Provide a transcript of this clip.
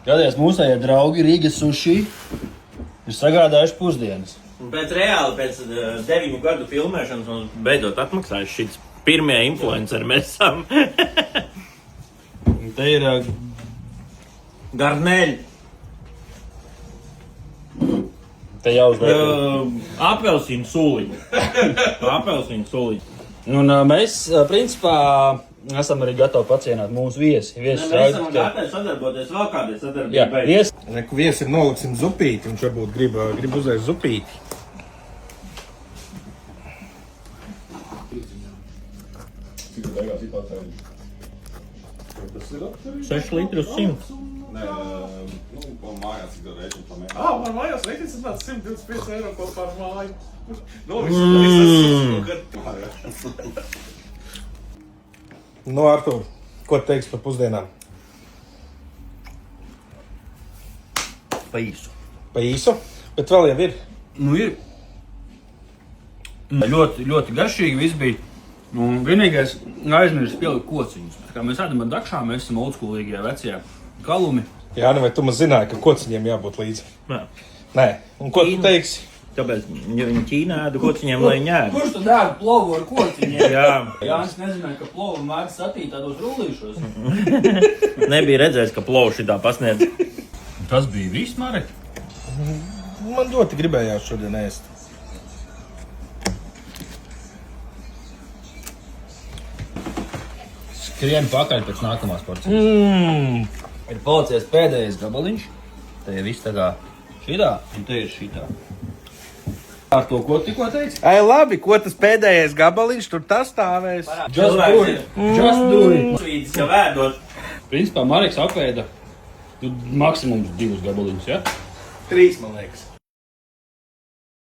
Gadies, mūsējie draugi Rīgas suši ir sagādājuši pusdienas. Un pēc 9 gadu filmēšanas mums beidzot atmaksājuši šis pirmie influenceri mēs esam. Te ir Garneļi. te jāuzliek. Apelsīnu sūliņi. Apelsīnu sūliņi. Un mēs, principā, esam arī gatavi pacienāt mūsu viesi. Mēs esam gatavi sadarboties vēl kādai Jā, sadarbībai. viesi. Reku viesi ir noliksim zupīti, viņš varbūt grib uzēst zupīti. Cik beigās ir tāds ēdiņš? Tas ir 6 litrus 100. Nē, man mājās cik tā rēķina pa mēnesi. Man mājās rēķins ir tāds 125 eiro kaut par māju. Nu, Artur, ko teiks par pusdienām? Pa īsu. Pa īsu, bet vēl jau ir. Nu ir. Ļoti, ļoti garšīgi viss bija. Nu, vienīgais aizmirst pielikt kociņus. Kā mēs ēdam ar dakšām, mēs esam oldschoolīgie vecie kalumi. Jā, nu vai tu maz zināji, ka kociņiem jābūt līdzi? Jā. Nē, un ko tu teiksi? Tāpēc, ja viņi Ķīnā ēda kociņiem, lai viņi ēda. Kurš tad ēda plovu ar kociņiem? Jā. Jānis nezināja, ka plovu mēdz satīt tādos rullīšos. Nebija redzējis, ka plovu šitā pasniedz. Tas bija viss, Marek. Man ļoti gribējās šodien ēst. Skrien pakaļ pēc nākamās porcijas. Ir palicies pēdējais gabaliņš. Te ir viss tā kā šitā, un te ir šitā. Ar to, ko tikko teici? Ai, labi, ko tas pēdējais gabaliņš tur tas stāvēs? Just do it. Just do it. Svīdis jau ēdot. Principā Mareks apēda maksimums 2 gabaliņus, ja? 3, man liekas.